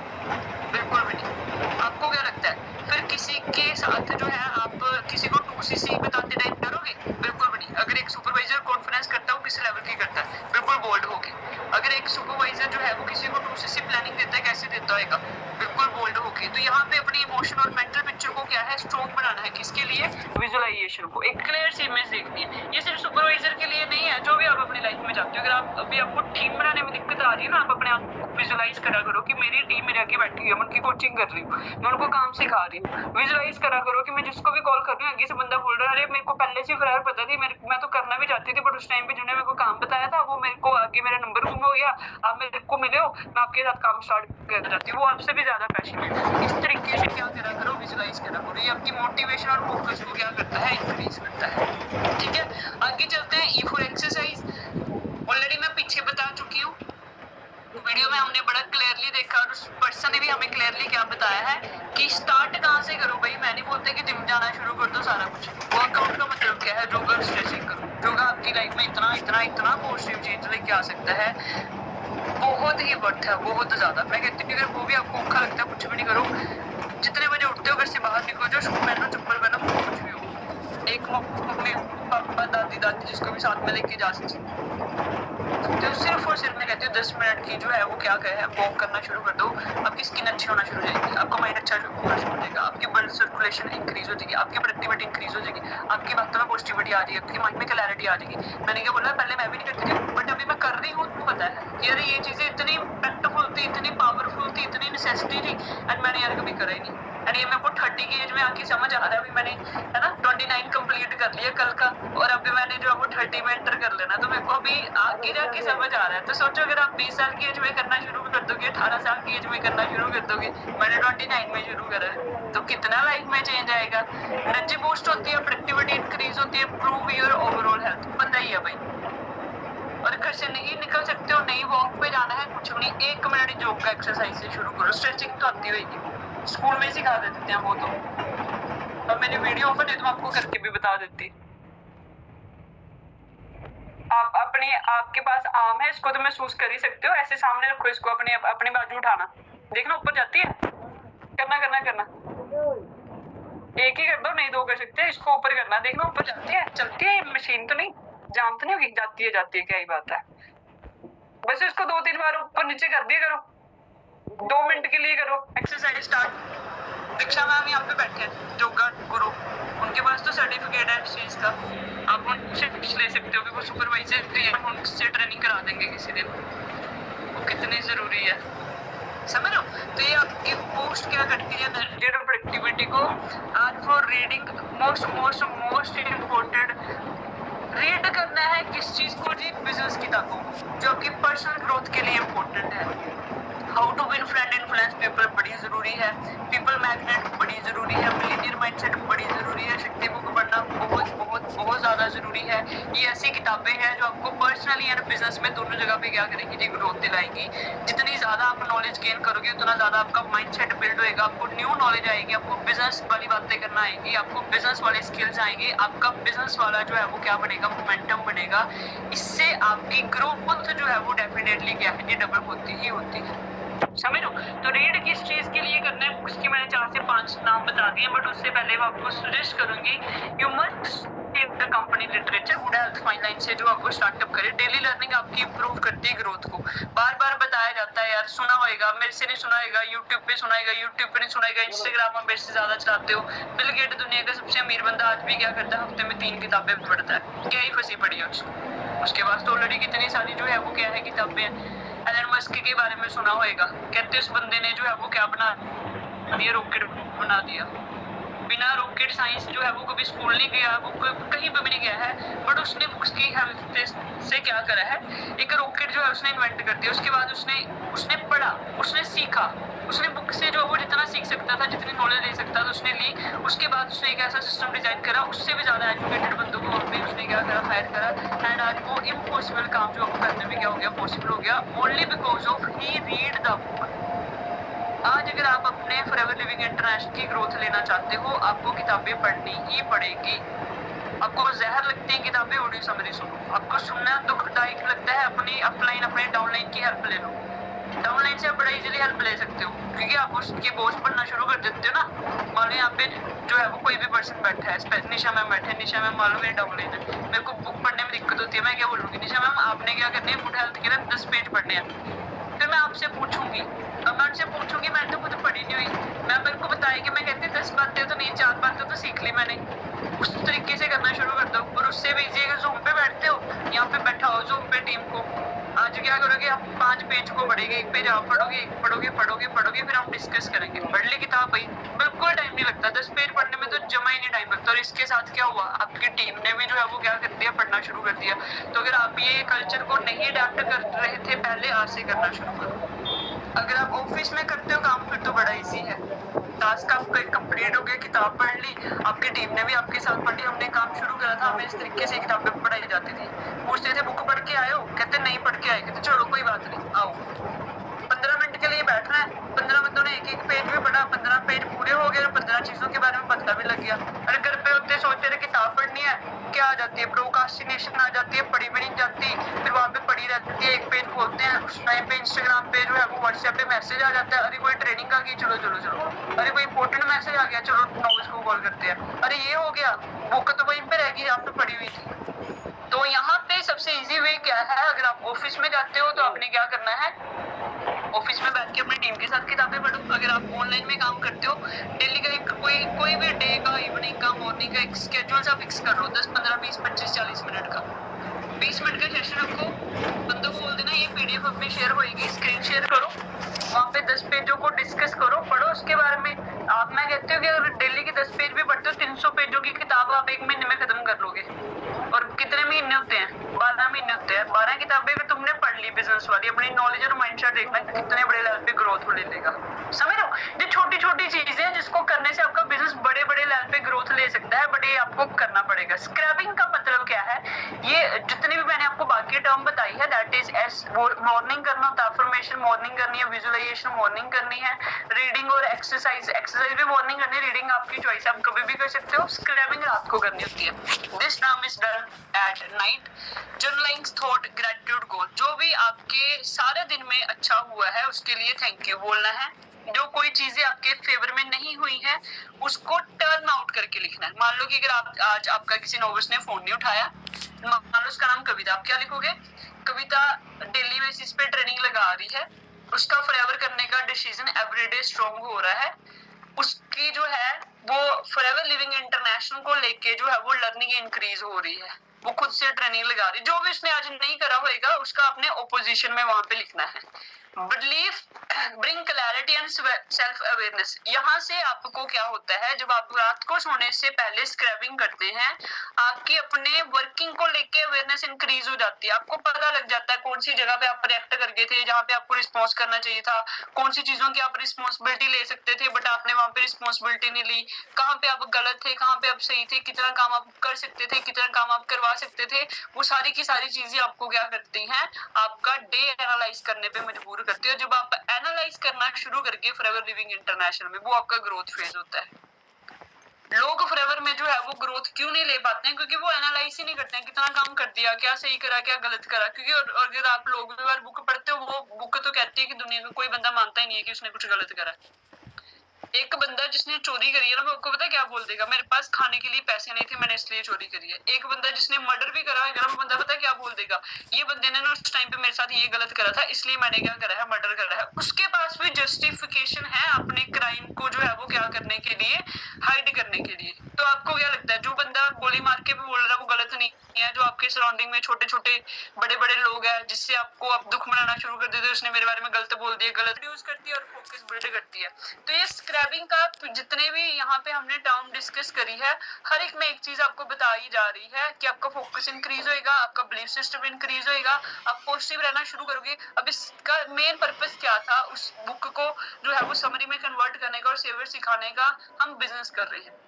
बिल्कुल भी नहीं। आपको क्या लगता है, फिर किसी के साथ जो है आप किसी को 2cc बताते टाइम डरोगे? बिल्कुल भी नहीं। अगर एक सुपरवाइजर कॉन्फ्रेंस करता है वो किस लेवल की करता है, बिल्कुल बोल्ड होके। अगर एक सुपरवाइजर जो है वो किसी को 2cc प्लानिंग देता है, कैसे देता होगा, बिल्कुल बोल्ड होके। तो यहाँ पे अपनी इमोशन और मेंटल पिक्चर को क्या है, स्ट्रॉन्ग बनाना है। किसके लिए? विजुअलाइजेशन को, एक क्लियर सी इमेज देखनी है। ये सिर्फ सुपरवाइजर के लिए नहीं है, जो भी आप अपनी लाइफ में चाहते हो। अगर आप अभी आपको टीम बनाने में दिक्कत आ रही है ना, आप अपने आप को विजुअलाइज करा करो कि मेरी टीम मेरे आगे बैठी हुई है, मैं उनकी कोचिंग कर रही हूँ, मैं उनको काम सिखा रही हूँ। विजुअलाइज करा करो कि मैं जिसको भी कॉल कर रही हूँ, आगे से बंदा बोल रहा है, अरे मेरे को पहले से फिलहाल पता थी, मैं तो करना भी चाहती थी, बट उस टाइम पे जिन्होंने मेरे को काम बताया था वो मेरे को आगे मेरा नंबर गुम हो गया, आप मेरे को मिले हो, मैं आपके साथ काम स्टार्ट करना चाहती हूँ, वो आपसे भी ज्यादा पैशनेट है। इस तरीके से क्या करा करो, विजुअलाइज करा करो। ये आपकी मोटिवेशन और फोकस को क्या करता है, इंक्रीज करता है। ठीक है, आगे चलते हैं। ई फॉर एक्सरसाइज ऑलरेडी मैं पीछे बता चुकी हूँ, वीडियो में हमने बड़ा क्लियरली देखा, और उस पर्सन ने भी हमें क्लियरली क्या बताया है कि स्टार्ट कहाँ से करो। भाई मैं नहीं बोलते कि जिम जाना शुरू कर दो सारा कुछ। वर्कआउट का मतलब क्या है, योगा और स्ट्रेचिंग करो। योगा आपकी लाइफ में इतना इतना इतना पॉजिटिव चेंज लेके आ सकता है, बहुत ही वर्थ है, बहुत ज्यादा। मैं कहती हूँ अगर वो भी आपको औखा लगता है, कुछ भी नहीं करो, जितने बजे उठते हो घर से बाहर निकलो, जो शू पहनो, चप्पल पहनो, कुछ भी हो, एक मम्मी पापा दादी जिसको भी साथ में लेके जा सकते, तो सिर्फ और सिर्फ मैं कहती हूँ 10 मिनट की जो है वो क्या है, वॉक करना शुरू कर दो, आपकी स्किन अच्छी होना शुरू हो जाएगी, आपका माइंड अच्छा होना शुरू हो जाएगा, आपकी ब्लड सर्कुलेशन इंक्रीज हो जाएगी, आपकी प्रोडक्टिविटी इंक्रीज हो जाएगी, आपकी बातों में पॉजिटिविटी आ जाएगी, आपके माइंड में क्लैरिटी आ जाएगी। मैंने क्या बोला, पहले मैं भी नहीं करती थी, बट अभी मैं कर रही हूँ, तो पता है कि अरे ये चीजें इतनी इम्पैक्टफुल थी, इतनी पावरफुल थी, इतनी नेसेसिटी थी एंड मैंने यार कभी करा ही नहीं। एंड ये मेरे को 30 की एज में आके समझ आ रहा है, अभी मैंने है ना 29 कंप्लीट कर लिया कल का, और अभी मैंने जो है वो 30 में एंटर कर लेना, तो मेरे को अभी आगे जाके समझ आ रहा है। तो सोचो अगर आप 20 साल की एज में करना शुरू कर दोगे, 18 साल की एज में करना शुरू कर दोगे, मैंने 29 में शुरू करा है, तो कितना लाइफ में चेंज आएगा। एनर्जी बूस्ट होती है, प्रोडक्टिविटी इंक्रीज होती है, इंप्रूव योर ओवरऑल हेल्थ, पता ही है भाई। और घर से नहीं निकल सकते हो, नहीं वॉक पे जाना है, कुछ नहीं, 1 मिनट योग का एक्सरसाइज से शुरू करो। स्ट्रेचिंग तो आती होगी, स्कूल में सिखा देते हैं वो तो, अब मैंने वीडियो ओपन है तो आपको करके भी बता देती। आप अपने, आपके पास आर्म है, इसको तो महसूस कर ही सकते हो, ऐसे सामने रखो इसको, अपनी बाजू उठाना, देखना ऊपर जाती है, करना करना करना, एक ही कर दो, नहीं 2 कर सकते, इसको ऊपर करना, देखना ऊपर जाती है, चलती है, मशीन तो नहीं, जाम तो नहीं होगी, जाती है, क्या ही बात है। बस इसको 2-3 बार ऊपर नीचे कर दिया करो, 2 मिनट के लिए करो एक्सरसाइज स्टार्ट। दीक्षा मैम यहाँ पे बैठे हैं, योगा गुरु, उनके पास तो सर्टिफिकेट है इस चीज का, आप उनसे ले सकते हो कि वो सुपरवाइजर है, उनसे ट्रेनिंग करा देंगे किसी दिन, वो कितनी जरूरी है, समझ लो। तो ये आपकी बूस्ट क्या करती है, एनर्जी और प्रोडक्टिविटी को। आज for reading, most important, read करना है किस चीज को जी, बिजनेस किताबों, जो आपकी पर्सनल ग्रोथ के लिए इम्पोर्टेंट है। How to win friend influence people बड़ी जरूरी है, पीपल मैग्नेट बड़ी जरूरी है, मिलीनियर माइंडसेट बड़ी जरूरी है, शक्ति बुक पढ़ना बहुत ज्यादा जरूरी है। ये ऐसी किताबें हैं जो आपको पर्सनली एंड बिजनेस में दोनों जगह पे क्या करेंगी जी, ग्रोथ दिलाएंगी। जितनी ज्यादा आप नॉलेज गेन करोगे उतना ज्यादा आपका माइंडसेट बिल्ड होएगा, आपको न्यू नॉलेज आएगी, आपको बिजनेस वाली बातें करना आएगी, आपको बिजनेस वाले स्किल्स आएंगे, आपका बिजनेस वाला जो है वो क्या बनेगा, मोमेंटम बनेगा। इससे आपकी ग्रोथ जो है वो डेफिनेटली क्या है, डबल होती ही होती है, समझ लो। तो रीड किस चीज के लिए करना है, बुक्स की मैंने 4 से 5 नाम बता दिए, बट उससे पहले मैं आपको सजेस्ट करूंगी, you must take the company literature, good health fine line से जो आपको स्टार्टअप करे। डेली लर्निंग आपकी इंप्रूव करती है ग्रोथ को, बार बार बताया जाता है यार, सुना होगा, मेरे से नहीं सुना होगा, यूट्यूब पे सुना होगा, यूट्यूब पे नहीं सुना होगा, इंस्टाग्राम में मेरे से ज्यादा चलाते हो। बिल गेट दुनिया का सबसे अमीर बंदा आज भी क्या करता है, हफ्ते में 3 किताबें पढ़ता है, क्या ही फंसी पड़ी है उसको, उसके पास तो ऑलरेडी कितनी सारी जो है वो क्या है किताबें हैं। एलन मस्क के बारे में सुना होगा, कहते उस बंदे ने जो है वो क्या बना दिया, रॉकेट बना दिया, बिना रॉकेट साइंस जो है वो कभी स्कूल नहीं गया, वो कहीं पे भी नहीं गया है, बट उसने बुक्स की हेल्प से क्या करा है, एक रॉकेट जो है उसने इन्वेंट कर दिया। उसके बाद उसने पढ़ा, उसने सीखा, उसने बुक से जो वो जितना सीख सकता था, जितनी नॉलेज ले सकता था उसने ली। उसके बाद उसने एक ऐसा सिस्टम डिजाइन करा, उससे भी ज्यादा एजुकेटेड बंदों को वहाँ पे उसने क्या करा, हायर करा, एंड आज वो इम्पॉसिबल काम जो आपको करने में क्या हो गया, पॉसिबल हो गया, only because of he read the book. आज अगर आप अपने फॉरएवर लिविंग इंटरनेशनल की ग्रोथ लेना चाहते हो, आपको किताबें पढ़नी ही पड़ेगी। आपको जहर लगती है किताबें, ऑडियो समरी सुनो, आपको सुनना दुखदायक लगता है, अपनी अपलाइन अपने डाउनलाइन की हेल्प ले लो, डाउनलाइन से आप बड़ा इजीली हेल्प ले सकते हो, क्योंकि आप उसके बोझ पढ़ना शुरू कर देते हो ना। मान लो यहाँ पे जो है वो कोई भी पर्सन बैठा है, निशा मैम बैठे, निशा मैम मान लो मेरी डाउनलाइन है, मेरे को बुक पढ़ने में दिक्कत होती है, मैं क्या बोलूँगी, निशा मैम आपने क्या करनी है, गुड हेल्थ के लिए 10 पेज पढ़ने हैं। फिर मैं आपसे पूछूंगी, अब मैं उनसे पूछूंगी, मैंने तो खुद पढ़ी नहीं हुई, मैं मेरे को बताएगी, मैं कहती 10 बातें तो नहीं, 4 बातें तो सीख ली मैंने, उस तरीके से करना शुरू कर दो। और उससे भी इजी, अगर जूम पे बैठते हो, यहाँ पे बैठा हो जूम पे टीम को, आज क्या करोगे आप, 5 पेज को पढ़ेंगे, 1 पेज आप पढ़ोगे, फिर हम डिस्कस करेंगे। पढ़ ली किताब भाई, बिल्कुल टाइम नहीं लगता, 10 पेज पढ़ने में तो जमा ही नहीं टाइम लगता। और इसके साथ क्या हुआ, आपकी टीम ने भी जो है वो क्या कर दिया, पढ़ना शुरू कर दिया। तो अगर आप ये कल्चर को नहीं अडेप्ट कर रहे थे पहले, आज से करना शुरू करो। अगर आप ऑफिस में करते हो काम, फिर तो बड़ा इजी है, टास्क आपका कंप्लीट हो गया, किताब पढ़ ली, आपकी टीम ने भी आपके साथ पढ़ी, हमने काम शुरू करा था, हमें इस तरीके से किताबें पढ़ाई जाती थी। पूछते थे बुक पढ़ के आए हो, कहते नहीं पढ़ के आए, कहते चलो कोई बात नहीं आओ, 15 मिनट के लिए बैठना है, 15 मिनटों ने एक पेज भी पढ़ा, 15 पेज पूरे हो गए, 15 चीजों के बारे में पता भी लग गया। अरे घर पे होते सोचते रहे किताब पढ़नी है, क्या आ जाती है, प्रोक्रास्टिनेशन आ जाती है, पढ़ी भी नहीं जाती, फिर वहाँ पे पढ़ी रहती है, एक पेज खोलते हैं, उस टाइम पे इंस्टाग्राम पे जो है वो व्हाट्सएप पे मैसेज आ जाता है, अरे कोई ट्रेनिंग आ गई, चलो, अरे कोई इंपॉर्टेंट मैसेज आ गया, चलो नॉविस को कॉल करते हैं, अरे ये हो गया, बुक तो वहीं पे रहेगी, आप तो पढ़ी हुई थी। तो यहाँ पे सबसे इजी वे क्या है, अगर आप ऑफिस में जाते हो तो आपने क्या करना है, ऑफिस में बैठ के अपनी टीम के साथ किताबें पढ़ो। अगर आप ऑनलाइन में काम करते हो, डेली का एक कोई भी डे का, इवनिंग का, मॉर्निंग का एक स्केड्यूल सा फिक्स कर लो, 10, 15, 20, 25, 40 मिनट का। 20 मिनट का सेशन रखो, बंदों को बोल देना ये पीडीएफ अपनी शेयर होएगी, स्क्रीन शेयर करो, वहाँ पे 10 पेजों को डिस्कस करो, पढ़ो उसके बारे में। आप, मैं कहती हूँ कि अगर डेली के 10 पेज भी पढ़ते हो, 300 पेजों की किताब आप 1 महीने में खत्म कर लोगे। और कितने महीने होते हैं? 12 महीने होते हैं। 12 किताबें अगर तुमने पढ़ ली बिजनेस वाली, अपनी नॉलेज और माइंडसेट देखना कितने बड़े लेवल पे ग्रोथ हो ले लेगा। समझ रहे हो? ये छोटी छोटी चीजें हैं जिसको करने से आपका बिजनेस बड़े बड़े लेवल पे ग्रोथ ले सकता है, बट ये आपको करना पड़ेगा। स्क्रैपिंग का मतलब क्या है? ये जितनी भी मैंने आपको बाकी टर्म बताई है, दैट इज एस, मॉर्निंग करना होता है, अफर्मेशन मॉर्निंग करनी है, विजुअलाइजेशन मॉर्निंग करनी है, रीडिंग और एक्सरसाइज भी मॉर्निंग करनी है, रीडिंग आपकी चॉइस, आप कभी भी कर सकते हो। स्क्रैपिंग रात को करनी होती है। This term is done at night. Journaling thought, gratitude, goal, जो भी आपके सारे दिन में अच्छा हुआ है उसके लिए थैंक यू बोलना है। जो कोई चीजें आपके फेवर में नहीं हुई है उसको टर्न आउट करके लिखना है। मान लो कि अगर आप आज आपका किसी नोविस ने फोन नहीं उठाया, मान लो उसका नाम कविता, आप क्या लिखोगे? कविता डेली बेसिस पे ट्रेनिंग लगा रही है, उसका फॉरएवर करने का डिसीजन एवरीडे स्ट्रॉन्ग हो रहा है, उसकी जो है वो फॉरएवर लिविंग इंटरनेशनल को लेके जो है वो लर्निंग इंक्रीज हो रही है, वो खुद से ट्रेनिंग लगा रही है। जो भी उसने आज नहीं करा होगा उसका अपने ओपोजिशन में वहां पे लिखना है। Belief bring clarity and self awareness. यहाँ से आपको क्या होता है, जब आप रात को सोने से पहले स्क्रैबिंग करते हैं, आपकी अपने वर्किंग को लेके अवेयरनेस इंक्रीज हो जाती है। आपको पता लग जाता है कौन सी जगह पे आप रिएक्ट कर गए थे, जहाँ पे आपको रिस्पॉन्स करना चाहिए था, कौन सी चीजों की आप रिस्पॉन्सिबिलिटी ले सकते थे बट आपने वहां पे रिस्पॉन्सिबिलिटी नहीं ली, कहाँ पे आप गलत थे, कहाँ पे आप सही थे, कितना काम आप कर सकते थे, कितना काम आप करवा सकते थे। वो सारी की सारी चीजें आपको क्या करती हैं, आपका डे एनालाइज करने पे मजबूर करती है। जब आप एनालाइज करना शुरू करके फॉरएवर लिविंग इंटरनेशनल में, वो आपका ग्रोथ फेज होता है। लोग फॉरएवर में जो है वो ग्रोथ क्यों नहीं ले पाते हैं? क्योंकि वो एनालाइज ही नहीं करते हैं कितना काम कर दिया, क्या सही करा, क्या गलत करा। क्योंकि अगर आप लोग बार बुक पढ़ते हो, वो बुक तो कहती है कि दुनिया का कोई बंदा मानता ही नहीं है कि उसने कुछ गलत करा। एक बंदा जिसने चोरी करी है ना, मैं आपको पता है क्या बोल देगा? मेरे पास खाने के लिए पैसे नहीं थे, मैंने इसलिए चोरी करी है। एक बंदा जिसने मर्डर भी करा है ना, वो बंदा पता है क्या बोल देगा? ये बंदे ने ना उस टाइम पे मेरे साथ ये गलत करा था, इसलिए मैंने क्या करा है, मर्डर करा है। उसके पास भी जस्टिफिकेशन है अपने क्राइम को जो है वो क्या करने के लिए, हाइड करने के लिए। तो आपको क्या लगता है जो बंदा गोली मार के भी बोल रहा है वो गलत नहीं है? जो आपके सराउंडिंग में छोटे छोटे बड़े बड़े लोग हैं जिससे आपको आप दुख मनाना शुरू कर देते हो, उसने मेरे बारे में गलत बोल दिया, गलत यूज करती है और फोकस बिल्ड करती है। तो ये स्क्रैबिंग का जितने भी यहाँ पे हमने टर्म डिस्कस करी है, हर एक में एक चीज आपको बताई जा रही है कि आपका फोकस इंक्रीज होएगा, आपका बिलीफ सिस्टम इंक्रीज होएगा, आप पॉजिटिव रहना शुरू करोगे। अब इसका मेन पर्पस क्या था, उस बुक को जो है वो समरी में कन्वर्ट करने का और सेवर सिखाने का। हम बिजनेस कर रहे हैं।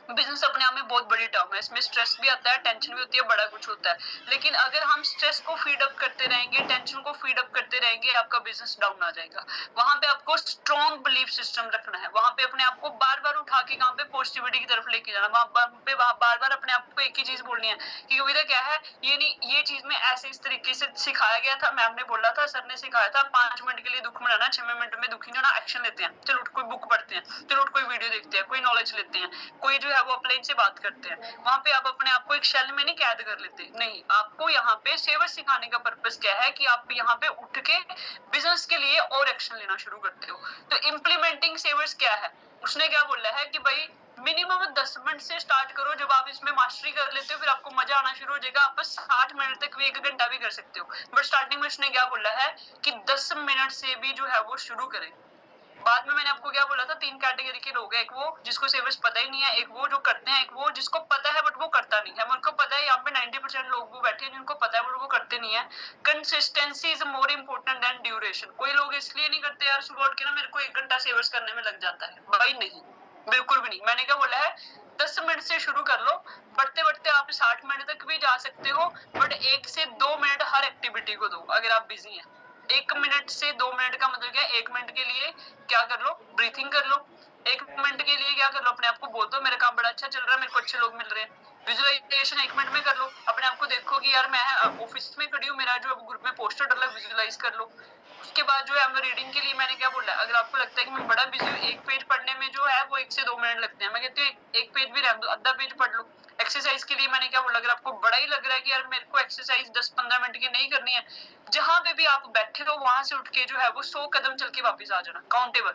बिजनेस अपने आप में बहुत बड़ी टर्म है, इसमें स्ट्रेस भी आता है, टेंशन भी होती है, बड़ा कुछ होता है। लेकिन अगर हम स्ट्रेस को फीड अप करते रहेंगे, टेंशन को फीड अप करते रहेंगे, आपका बिजनेस डाउन आ जाएगा। वहां पे आपको स्ट्रॉन्ग बिलीफ सिस्टम रखना है, वहां पे अपने आप को बार बार उठा के कहां पे पॉजिटिविटी की तरफ लेके जाना, वहां पे बार बार अपने आप को एक ही चीज बोलनी है कि कविता क्या है, ये नहीं, ये चीज में ऐसे इस तरीके से सिखाया गया था, मैम ने बोला था, सर ने सिखाया था, 5 मिनट के लिए दुख मनाना, 6 मिनट में दुखी नहीं होना, एक्शन लेते हैं, चलो कोई बुक पढ़ते हैं, चलो कोई वीडियो देखते हैं, कोई नॉलेज लेते हैं, कोई जो है वो अपलाइन से बात करते हैं। वहां पे आप अपने आप को एक शेल में नहीं कैद कर लेते, नहीं, आपको यहाँ पे सेवर सिखाने का पर्पस क्या है कि आप यहाँ पे उठ के बिजनेस के लिए और एक्शन लेना शुरू करते हो। तो इम्प्लीमेंटिंग सेवर्स क्या है, उसने क्या बोला है कि भाई मिनिमम 10 मिनट से स्टार्ट करो, जब आप इसमें मास्टरी कर लेते हो फिर आपको मजा आना शुरू हो जाएगा, आप 60 मिनट तक भी 1 घंटा भी कर सकते हो। बट स्टार्टिंग में उसने क्या बोला है कि 10 मिनट से भी जो है वो शुरू करें। बाद में मैंने आपको क्या बोला था, 3 कैटेगरी के लोग हैं, एक वो जिसको सेवर्स पता ही नहीं है, एक वो जो करते हैं, एक वो जिसको पता है बट वो करता नहीं है। मेरे को पता है यहाँ पे 90% लोग वो बैठे हैं जिनको पता है बट वो करते नहीं है। Consistency is more important than duration. कोई लोग इसलिए नहीं करते यार, सुबह उठ के ना मेरे को 1 घंटा सेवर्स करने में लग जाता है, भाई नहीं, बिल्कुल भी नहीं। मैंने क्या बोला है, 10 मिनट से शुरू कर लो, बढ़ते बढ़ते आप 60 मिनट तक भी जा सकते हो, बट 1 से 2 मिनट हर एक्टिविटी को दो अगर आप बिजी हैं। 1 मिनट से 2 मिनट का मतलब क्या है, 1 मिनट के लिए क्या कर लो, ब्रीथिंग कर लो। 1 मिनट के लिए क्या कर लो, अपने आप को बोल दो मेरा काम बड़ा अच्छा चल रहा है, मेरे को अच्छे लोग मिल रहे हैं। विजुअलाइजेशन 1 मिनट में कर लो, अपने आप को देखो कि यार मैं ऑफिस में खड़ी हूँ, मेरा जो ग्रुप में पोस्टर डाला, विजुअलाइज कर लो। उसके बाद जो है रीडिंग के लिए मैंने क्या बोला, अगर आपको लगता है कि मैं बड़ा बिजी हूँ, 1 पेज पढ़ने में जो है वो 1 से 2 मिनट लगते हैं, मैं कहती हूँ 1 पेज भी रहने दो, आधा पेज पढ़ लो। एक्सरसाइज के लिए मैंने क्या बोला, अगर आपको बड़ा ही लग रहा है कि यार मेरे को एक्सरसाइज 10-15 मिनट की नहीं करनी है, जहां पे भी आप बैठे हो वहां से उठ के जो है वो 100 कदम चल के वापस आ जाना, काउंटेबल।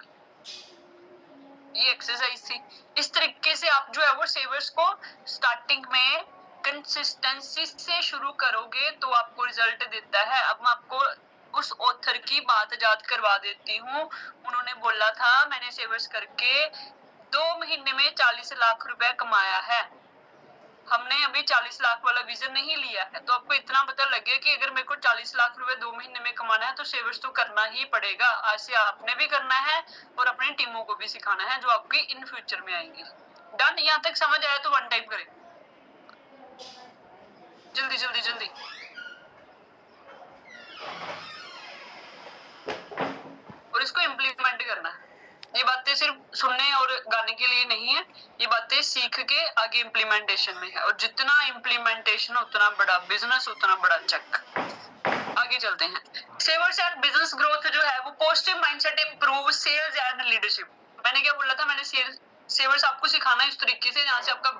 ये एक्सरसाइज थी। इस तरीके से आप जो है वो सेवर्स को स्टार्टिंग में कंसिस्टेंसी से शुरू करोगे तो आपको रिजल्ट देता है। अब मैं आपको उस ऑथर की बात याद करवा देती हूँ। उन्होंने बोला था मैंने सेवर्स करके 2 महीने में 40 लाख रुपए कमाया है। हमने अभी 40 लाख वाला विजन नहीं लिया है, तो आपको इतना पता लगे कि अगर मेरे को 40 लाख रुपए 2 महीने में कमाना है तो सेवर्स तो करना ही पड़ेगा। आज से आपने भी करना है और अपनी टीमों को भी सिखाना है जो आपकी इन फ्यूचर में आएंगी। डन? यहाँ तक समझ आया तो वन टाइप करें, जल्दी जल्दी जल्दी। और इसको इम्प्लीमेंट करना है। ये बातें सिर्फ सुनने और गाने के लिए नहीं है, ये बातें सीख के आगे इम्प्लीमेंटेशन में है। और जितना इम्प्लीमेंटेशन उतना बड़ा बिजनेस, उतना बड़ा चेक। आगे चलते हैं। सेवर्स एंड बिजनेस ग्रोथ जो है वो positive mindset improve sales and leadership. मैंने क्या बोला था, मैंने सेवर्स आपको सिखाना है इस तरीके से जहाँ से आपका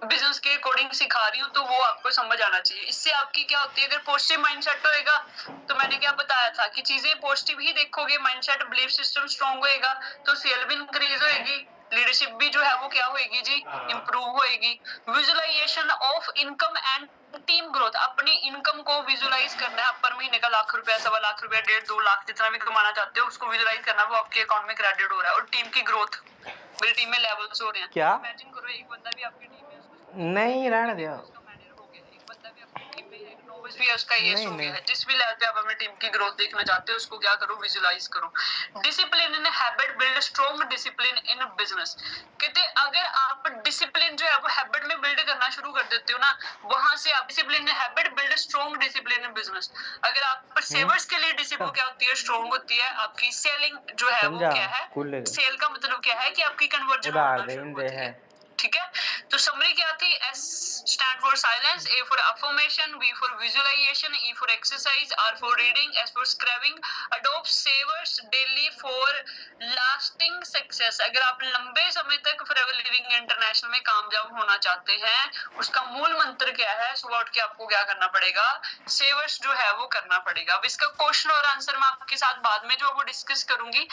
बिजनेस के अकॉर्डिंग सिखा रही हूँ, तो वो आपको समझ आना चाहिए। इससे आपकी क्या होती है, अगर पॉजिटिव माइंडसेट होएगा तो मैंने क्या बताया था कि चीजें पॉजिटिव ही देखोगे, माइंडसेट बिलीफ सिस्टम स्ट्रांग होएगा तो सेल भी इंक्रीज होएगी, लीडरशिप भी जो है वो क्या होएगी जी, इंप्रूव होएगी। Visualisation of income and team growth. अपनी इनकम को विजुअलाइज करना है। पर महीने का लाख रुपया, 1.25 लाख रुपया, 1.5 2 लाख जितना भी कमाना चाहते हो उसको विजुअलाइज करना, वो आपके अकाउंट में क्रेडिट हो रहा है। और टीम की ग्रोथ, मेरी टीम में लेवल्स हो रहे हैं। क्या? इमेजिन करो एक बंदा भी आपकी टीम में नहीं रहने दो। उसका मैनेजर हो गया, एक बंदा भी आपकी टीम में है, नोविस भी है, उसका एस नहीं हो गया नहीं है। जिस भी लेवल पे आप अपनी टीम की ग्रोथ देखना चाहते हो उसको क्या करो, विजुअलाइज करो। Discipline in habit build strong discipline in business. कहते अगर आप डिसिप्लिन जो है वो हैबिट में बिल्ड करना शुरू कर देते हो ना, वहां से आप discipline in habit build strong discipline in business. अगर आप सेवर्स के लिए डिसिप्लिन क्या होती है, स्ट्रॉन्ग होती है। आपकी सेलिंग जो है वो समझा? क्या है, खुले सेल का मतलब क्या है कि आपकी कन्वर्जन उधार होना दे शुरू दे होती है। है। ठीक है, तो समरी क्या थी, S stand for silence, A for affirmation, B for visualization, E for exercise, R for reading, S for scribbling. Adopt savers daily for lasting success। अगर आप लंबे समय तक forever living international में कामयाब होना चाहते हैं, उसका मूल मंत्र क्या है, सुबह उठ के आपको क्या करना पड़ेगा, सेवर्स जो है वो करना पड़ेगा। अब इसका क्वेश्चन और आंसर मैं आपके साथ बाद में जो वो डिस्कस करूंगी।